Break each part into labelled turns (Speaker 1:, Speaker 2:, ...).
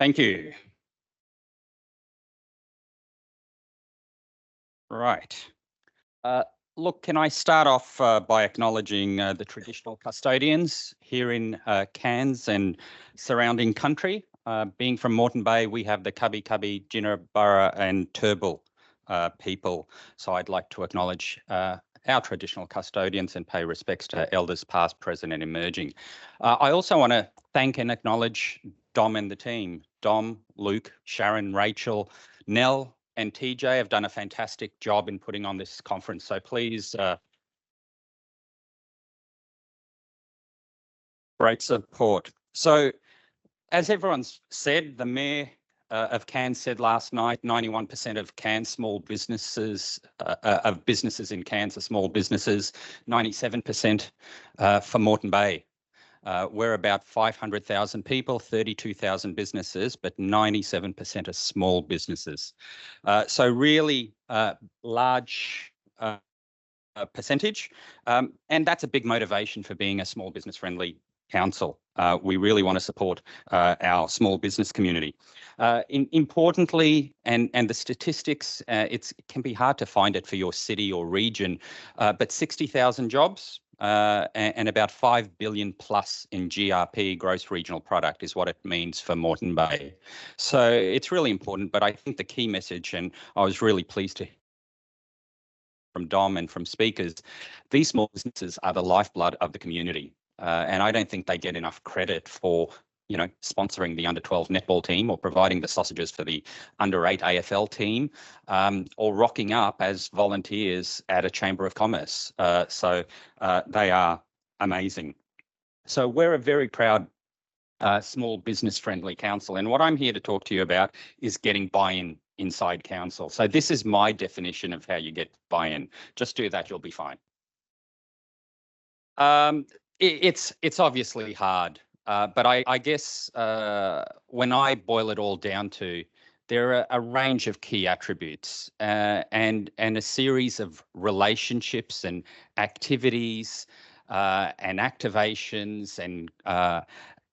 Speaker 1: Thank you. Right. Look, can I start off by acknowledging the traditional custodians here in Cairns and surrounding country. Being from Moreton Bay, we have the Cubby Cubby, Jinnabburra and Turrbal people. So I'd like to acknowledge our traditional custodians and pay respects to elders past, present and emerging. I also want to thank and acknowledge Dom and the team. Dom, Luke, Sharon, Rachel, Nell and TJ have done a fantastic job in putting on this conference. So please, great support. So as everyone's said, the Mayor of Cairns said last night, 91% of Cairns small businesses, of businesses in Cairns are small businesses, 97% for Moreton Bay. We're about 500,000 people, 32,000 businesses, but 97% are small businesses. So really large percentage. And that's a big motivation for being a small business friendly council. We really want to support our small business community. Importantly, and the statistics, it can be hard to find it for your city or region, but 60,000 jobs and about 5 billion plus in GRP, gross regional product, is what it means for Moreton Bay. So it's really important, but I think the key message, and I was really pleased to from Dom and from speakers, these small businesses are the lifeblood of the community. And I don't think they get enough credit for, sponsoring the under-12 netball team or providing the sausages for the under-8 AFL team or rocking up as volunteers at a Chamber of Commerce. So they are amazing. So we're a very proud small business friendly council. And what I'm here to talk to you about is getting buy-in inside council. So this is my definition of how you get buy-in. Just do that, you'll be fine. It's obviously hard, but I guess when I boil it all down to, there are a range of key attributes and a series of relationships and activities and activations and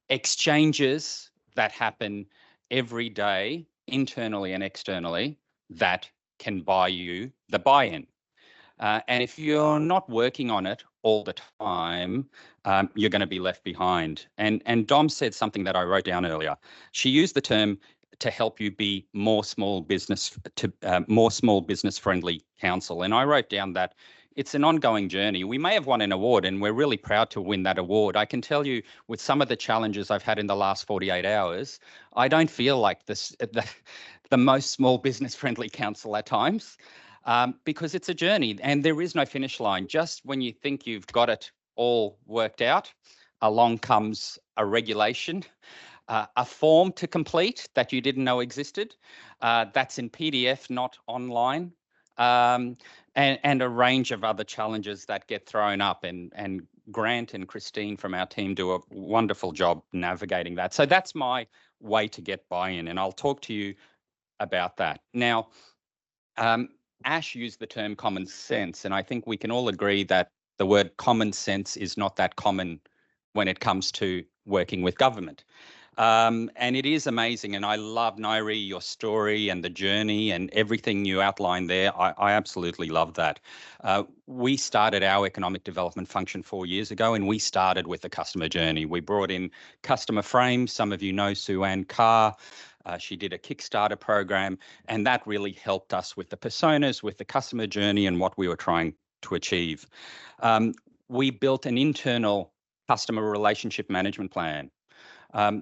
Speaker 1: exchanges that happen every day, internally and externally, that can buy you the buy-in. And if you're not working on it all the time, you're going to be left behind. And Dom said something that I wrote down earlier. She used the term to help you be more small business friendly council. And I wrote down that it's an ongoing journey. We may have won an award and we're really proud to win that award. I can tell you with some of the challenges I've had in the last 48 hours, I don't feel like the most small business friendly council at times. Because it's a journey and there is no finish line. Just when you think you've got it all worked out, along comes a regulation, a form to complete that you didn't know existed. That's in PDF, not online, and a range of other challenges that get thrown up. And Grant and Christine from our team do a wonderful job navigating that. So that's my way to get buy-in, and I'll talk to you about that. Now, Ash used the term common sense, and I think we can all agree that the word common sense is not that common when it comes to working with government. And it is amazing, and I love, Nairi, your story and the journey and everything you outlined there. I absolutely love that. We started our economic development function 4 years ago, and we started with the customer journey. We brought in customer frames. Some of you know Sue-Ann Carr. She did a Kickstarter program, and that really helped us with the personas, with the customer journey and what we were trying to achieve. We built an internal customer relationship management plan.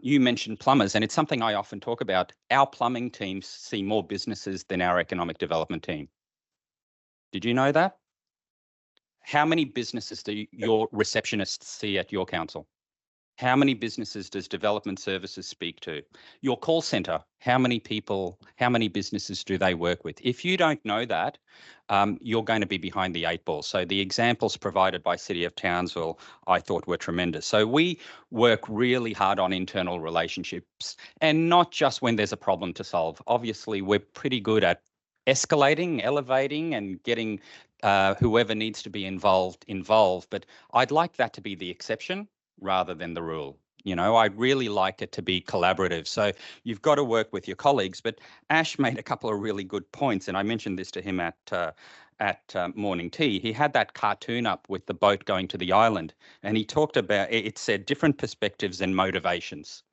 Speaker 1: You mentioned plumbers, and it's something I often talk about. Our plumbing teams see more businesses than our economic development team. Did you know that? How many businesses do your receptionists see at your council? How many businesses does development services speak to? Your call center, how many people, how many businesses do they work with? If you don't know that, you're going to be behind the 8 ball. So the examples provided by City of Townsville, I thought were tremendous. So we work really hard on internal relationships, and not just when there's a problem to solve. Obviously, we're pretty good at escalating, elevating, and getting whoever needs to be involved. But I'd like that to be the exception rather than the rule. I'd really like it to be collaborative. So you've got to work with your colleagues. But Ash made a couple of really good points, and I mentioned this to him at morning tea. He had that cartoon up with the boat going to the island, and he talked about it said different perspectives and motivations.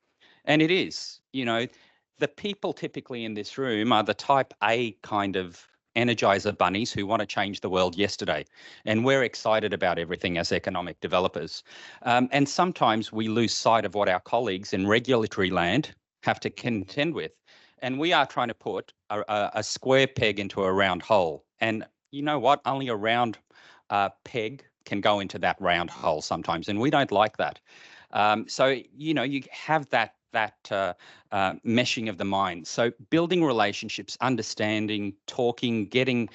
Speaker 1: And it is, the people typically in this room are the type A kind of energizer bunnies who want to change the world yesterday. And we're excited about everything as economic developers. And sometimes we lose sight of what our colleagues in regulatory land have to contend with. And we are trying to put a square peg into a round hole. And you know what? Only a round peg can go into that round hole sometimes. And we don't like that. So, you have that meshing of the mind. So building relationships, understanding, talking, getting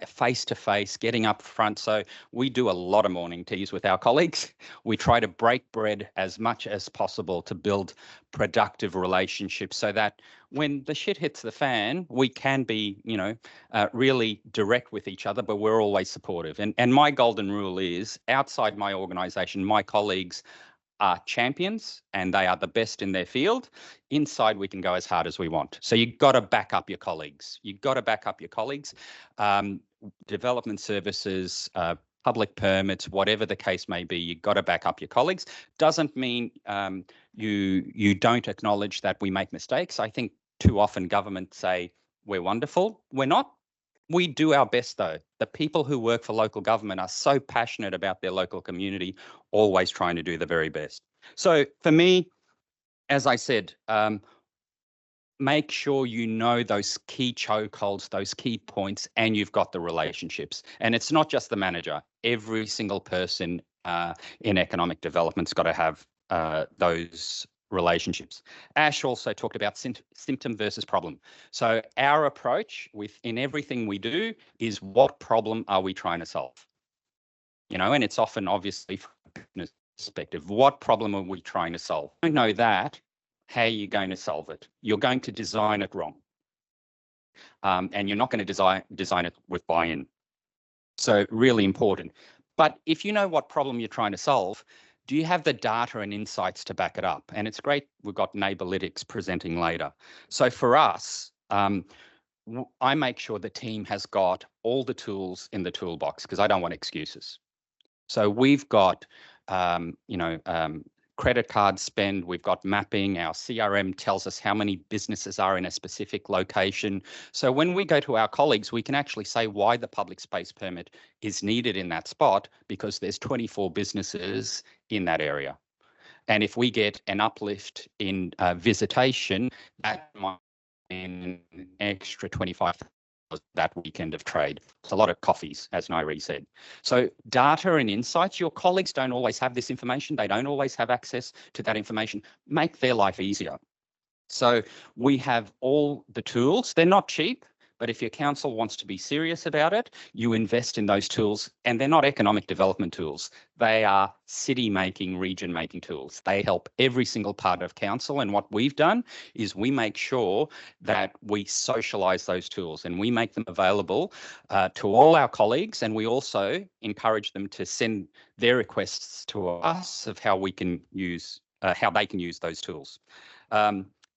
Speaker 1: face to face, getting up front. So we do a lot of morning teas with our colleagues. We try to break bread as much as possible to build productive relationships so that when the shit hits the fan, we can be, really direct with each other, but we're always supportive. And my golden rule is outside my organization, my colleagues are champions and they are the best in their field. Inside, we can go as hard as we want. So you've got to back up your colleagues. You've got to back up your colleagues. Development services, public permits, whatever the case may be, you've got to back up your colleagues. Doesn't mean you don't acknowledge that we make mistakes. I think too often governments say we're wonderful. We're not. We do our best, though. The people who work for local government are so passionate about their local community, always trying to do the very best. So for me, as I said, make sure you know those key chokeholds, those key points, and you've got the relationships. And it's not just the manager. Every single person in economic development's got to have those relationships. Ash also talked about symptom versus problem. So our approach in everything we do is what problem are we trying to solve? And it's often obviously from a business perspective, what problem are we trying to solve? I don't know that. How are you going to solve it? You're going to design it wrong. And you're not going to design it with buy-in. So really important. But if you know what problem you're trying to solve, do you have the data and insights to back it up? And it's great. We've got Neighbourlytics presenting later. So for us, I make sure the team has got all the tools in the toolbox because I don't want excuses. So we've got, credit card spend, we've got mapping, our CRM tells us how many businesses are in a specific location. So when we go to our colleagues, we can actually say why the public space permit is needed in that spot because there's 24 businesses in that area. And if we get an uplift in visitation, that might be an extra 25 that weekend of trade. It's a lot of coffees, as Nairi said. So data and insights, your colleagues don't always have this information. They don't always have access to that information. Make their life easier. So we have all the tools. They're not cheap, but if your council wants to be serious about it, you invest in those tools. And they're not economic development tools. They are city-making, region-making tools. They help every single part of council. And what we've done is we make sure that we socialise those tools and we make them available to all our colleagues. And we also encourage them to send their requests to us of how we can use, how they can use those tools.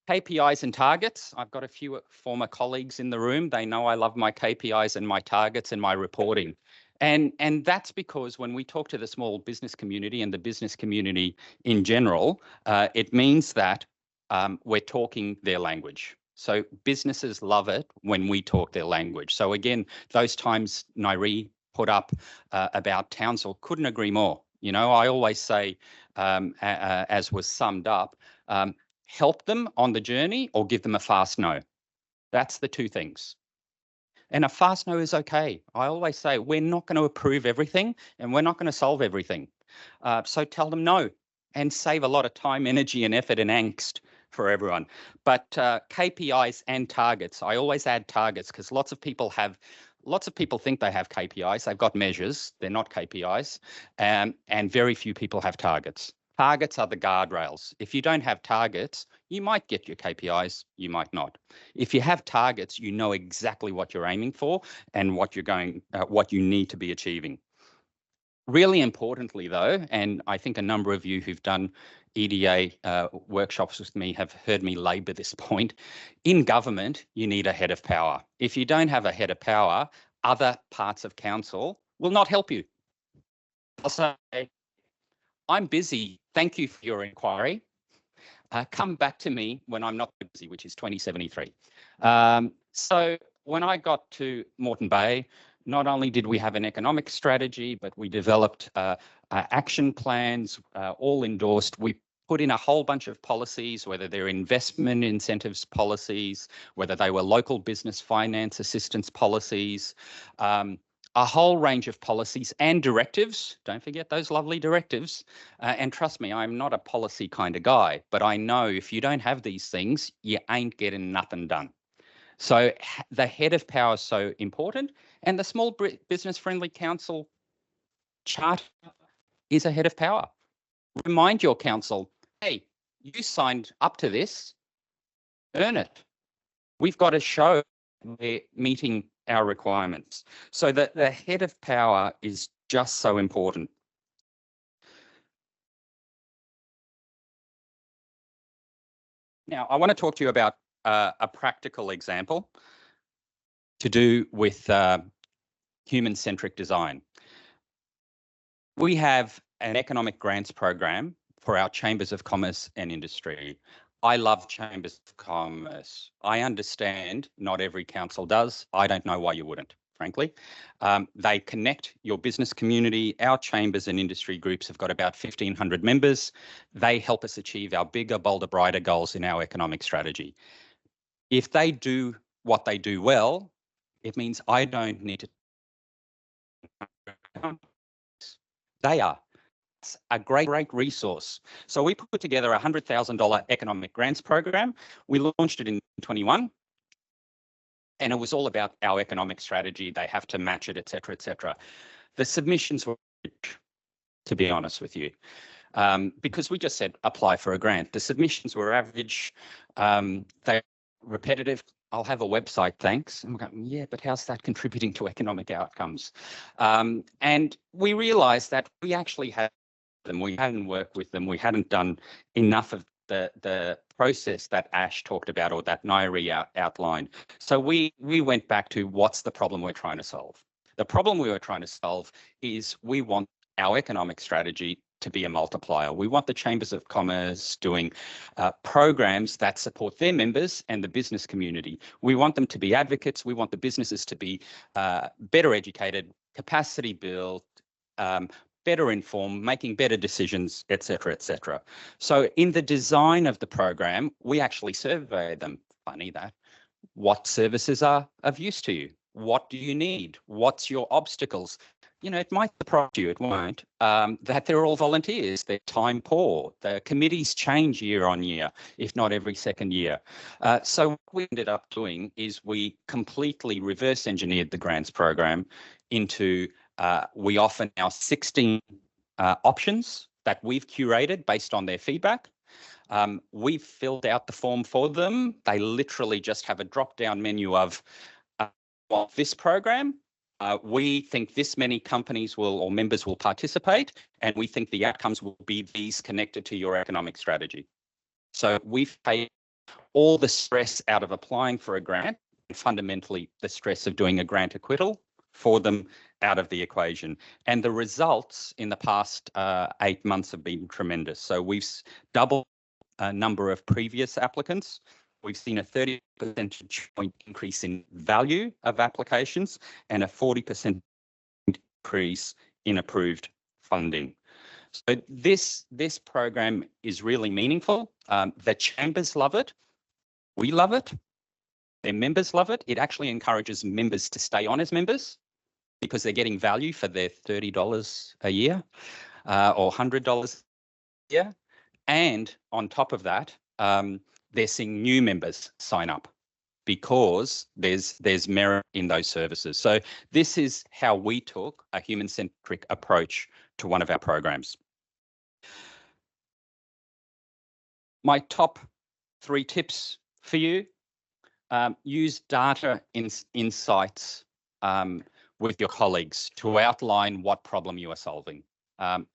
Speaker 1: KPIs and targets. I've got a few former colleagues in the room. They know I love my KPIs and my targets and my reporting. And that's because when we talk to the small business community and the business community in general, it means that we're talking their language. So businesses love it when we talk their language. So again, those times Nairi put up about Townsville, couldn't agree more. I always say, as was summed up, help them on the journey or give them a fast no. That's the two things. And a fast no is okay. I always say we're not going to approve everything and we're not going to solve everything. So tell them no and save a lot of time, energy and effort and angst for everyone. But KPIs and targets, I always add targets because lots of people think they have KPIs. They've got measures. They're not KPIs. And very few people have targets. Targets are the guardrails. If you don't have targets, you might get your KPIs, you might not. If you have targets, you know exactly what you're aiming for and what you need to be achieving. Really importantly, though, and I think a number of you who've done EDA workshops with me have heard me labour this point. In government, you need a head of power. If you don't have a head of power, other parts of council will not help you. I'll say, I'm busy. Thank you for your inquiry. Come back to me when I'm not busy, which is 2073. So when I got to Moreton Bay, not only did we have an economic strategy, but we developed action plans, all endorsed. We put in a whole bunch of policies, whether they're investment incentives policies, whether they were local business finance assistance policies, a whole range of policies and directives. Don't forget those lovely directives. And trust me, I'm not a policy kind of guy, but I know if you don't have these things, you ain't getting nothing done. So the head of power is so important. And the Small Business Friendly Council charter is a head of power. Remind your council, hey, you signed up to this, earn it. We've got to show we're meeting our requirements. So that the head of power is just so important. Now, I want to talk to you about a practical example to do with human-centric design. We have an economic grants program for our chambers of commerce and industry. I love chambers of commerce. I understand not every council does. I don't know why you wouldn't, frankly. They connect your business community. Our chambers and industry groups have got about 1,500 members. They help us achieve our bigger, bolder, brighter goals in our economic strategy. If they do what they do well, it means I don't need to. They are. It's a great resource. So we put together a $100,000 economic grants program. We launched it in 21. And it was all about our economic strategy. They have to match it, et cetera, et cetera. The submissions were, to be honest with you, because we just said apply for a grant. The submissions were average. They're repetitive. I'll have a website, thanks. And we're going, yeah, but how's that contributing to economic outcomes? And we realized that we actually had them. We hadn't worked with them. We hadn't done enough of the process that Ash talked about or that Nairi outlined. So we went back to what's the problem we're trying to solve. The problem we were trying to solve is we want our economic strategy to be a multiplier. We want the chambers of commerce doing programs that support their members and the business community. We want them to be advocates. We want the businesses to be better educated, capacity built, better informed, making better decisions, et cetera, et cetera. So in the design of the program, we actually survey them. Funny that. What services are of use to you? What do you need? What's your obstacles? You know, it might surprise you, it won't, that they're all volunteers. They're time poor. The committees change year on year, if not every second year. So what we ended up doing is we completely reverse engineered the grants program into, we offer now 16 options that we've curated based on their feedback. We've filled out the form for them. They literally just have a drop-down menu of this program. We think this many companies will or members will participate, and we think the outcomes will be these connected to your economic strategy. So we've taken all the stress out of applying for a grant, and fundamentally the stress of doing a grant acquittal for them out of the equation. And the results in the past 8 months have been tremendous. So we've doubled a number of previous applicants. We've seen a 30 percentage point increase in value of applications and a 40% increase in approved funding. So this program is really meaningful. The chambers love it. We love it. Their members love it. It actually encourages members to stay on as members because they're getting value for their $30 a year or $100 a year. And on top of that, they're seeing new members sign up because there's merit in those services. So this is how we took a human-centric approach to one of our programs. My top 3 tips for you, use data insights with your colleagues to outline what problem you are solving.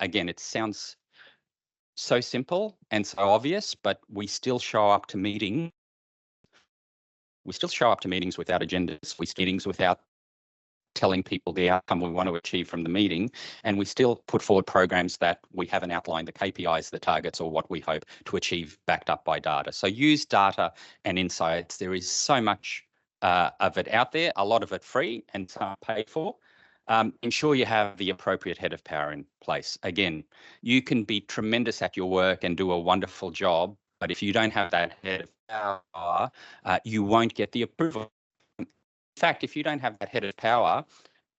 Speaker 1: Again, it sounds so simple and so obvious, but we still show up to meetings. We still show up to meetings without agendas. We meetings without telling people the outcome we want to achieve from the meeting, and we still put forward programs that we haven't outlined the KPIs, the targets, or what we hope to achieve backed up by data. So use data and insights. There is so much of it out there, a lot of it free and some paid for. Ensure you have the appropriate head of power in place. Again, you can be tremendous at your work and do a wonderful job, but if you don't have that head of power, you won't get the approval. In fact, if you don't have that head of power,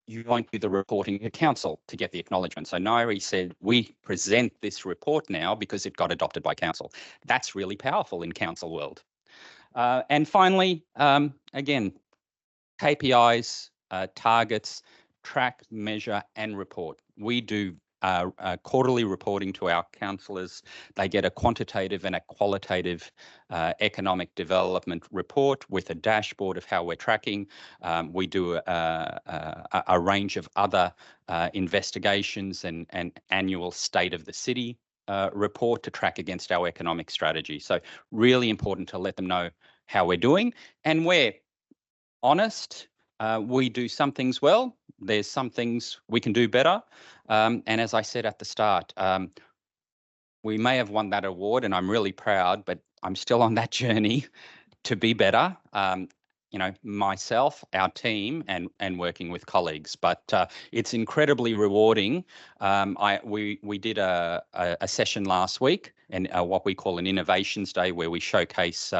Speaker 1: you won't do the reporting to council to get the acknowledgement. So Nairi said, we present this report now because it got adopted by council. That's really powerful in council world. And finally, again, KPIs, targets, track, measure, and report. We do quarterly reporting to our councillors. They get a quantitative and a qualitative economic development report with a dashboard of how we're tracking. We do a range of other investigations and annual state of the city report to track against our economic strategy. So really important to let them know how we're doing, and we're honest. We do some things well. There's some things we can do better. And as I said at the start, we may have won that award, and I'm really proud, but I'm still on that journey to be better. Myself, our team, and working with colleagues. But it's incredibly rewarding. We did a session last week, and what we call an innovations day, where we showcase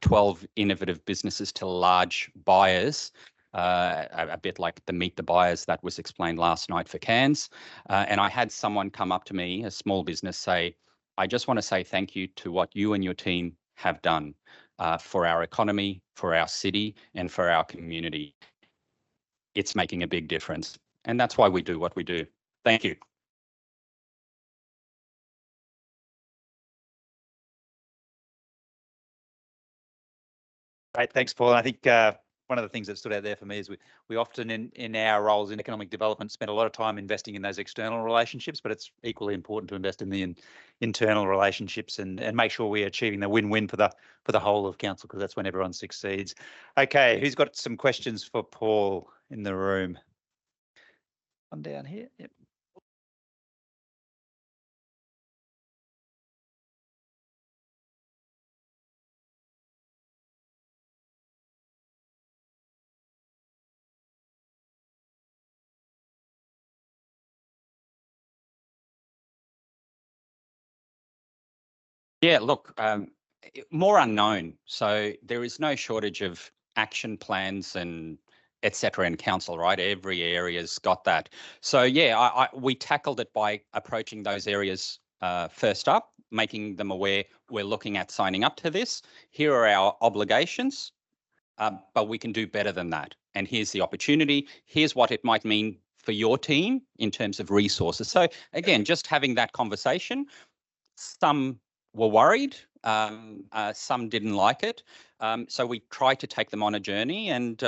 Speaker 1: 12 innovative businesses to large buyers. A bit like the Meet the Buyers that was explained last night for Cairns. And I had someone come up to me, a small business, say, I just want to say thank you to what you and your team have done for our economy, for our city, and for our community. It's making a big difference. And that's why we do what we do. Thank you.
Speaker 2: Great, thanks, Paul. And I think one of the things that stood out there for me is we often in our roles in economic development spend a lot of time investing in those external relationships, but it's equally important to invest in the internal relationships and make sure we're achieving the win-win for the whole of council, because that's when everyone succeeds. Okay, who's got some questions for Paul in the room? One down here. Yep.
Speaker 1: Yeah, look, more unknown. So there is no shortage of action plans and et cetera in council, right? Every area's got that. So yeah, we tackled it by approaching those areas first up, making them aware we're looking at signing up to this. Here are our obligations, but we can do better than that. And here's the opportunity. Here's what it might mean for your team in terms of resources. So again, just having that conversation. Some were worried, some didn't like it. So we try to take them on a journey and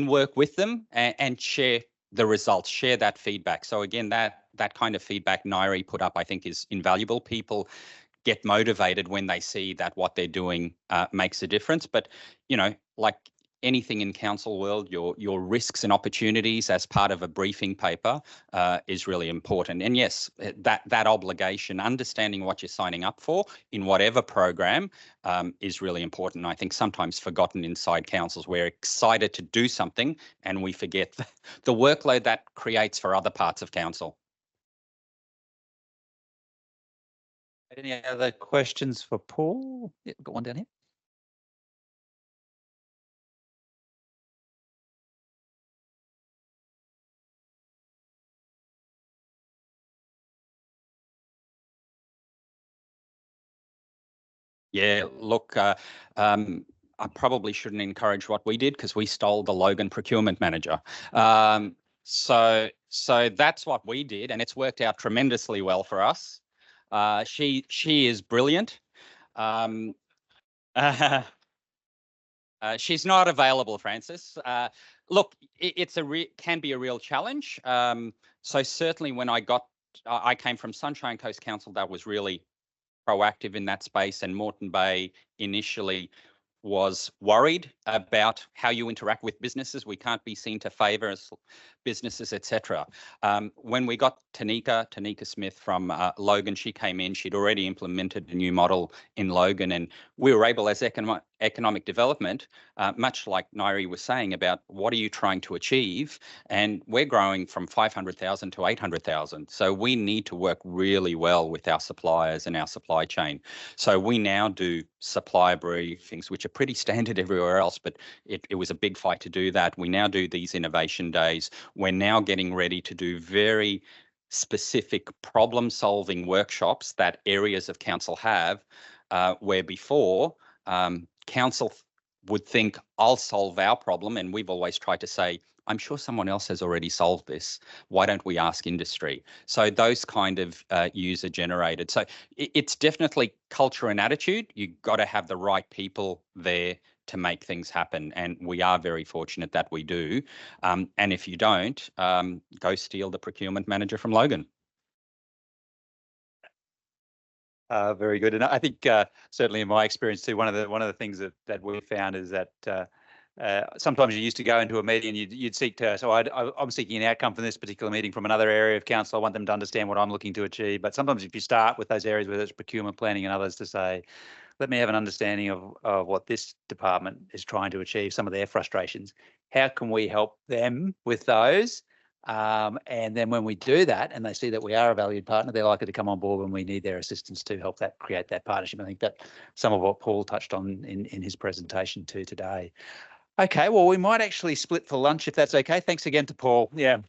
Speaker 1: work with them and share the results, share that feedback. So again, that kind of feedback Nairi put up, I think, is invaluable. People get motivated when they see that what they're doing makes a difference. But like anything in council world, your risks and opportunities as part of a briefing paper is really important. And yes, that obligation, understanding what you're signing up for in whatever program is really important. I think sometimes forgotten inside councils. We're excited to do something and we forget the workload that creates for other parts of council.
Speaker 2: Any other questions for Paul? Yeah, got one down here.
Speaker 1: Yeah, look, I probably shouldn't encourage what we did because we stole the Logan procurement manager. So that's what we did, and it's worked out tremendously well for us. She is brilliant. She's not available, Francis. Look, it's can be a real challenge. So certainly when I got I came from Sunshine Coast Council that was really proactive in that space, and Moreton Bay initially was worried about how you interact with businesses. We can't be seen to favour businesses, etc. When we got Tanika Smith from Logan, she came in. She'd already implemented a new model in Logan, and we were able, as economic development, much like Nairi was saying about what are you trying to achieve, and we're growing from 500,000 to 800,000. So we need to work really well with our suppliers and our supply chain. So we now do supplier briefings, which are pretty standard everywhere else, but it was a big fight to do that. We now do these innovation days. We're now getting ready to do very specific problem-solving workshops that areas of council have, where before council would think, I'll solve our problem, and we've always tried to say, I'm sure someone else has already solved this. Why don't we ask industry? So those kind of user generated. So it's definitely culture and attitude. You've got to have the right people there to make things happen. And we are very fortunate that we do. And if you don't, go steal the procurement manager from Logan.
Speaker 2: Very good. And I think certainly in my experience too, one of the things that we found is that sometimes you used to go into a meeting and you'd seek to, so I'm seeking an outcome from this particular meeting from another area of council. I want them to understand what I'm looking to achieve. But sometimes if you start with those areas, whether it's procurement, planning and others, to say, let me have an understanding of what this department is trying to achieve, some of their frustrations. How can we help them with those? And then when we do that and they see that we are a valued partner, they're likely to come on board when we need their assistance to help that create that partnership. I think that some of what Paul touched on in his presentation too today. Okay, well, we might actually split for lunch if that's okay. Thanks again to Paul. Yeah.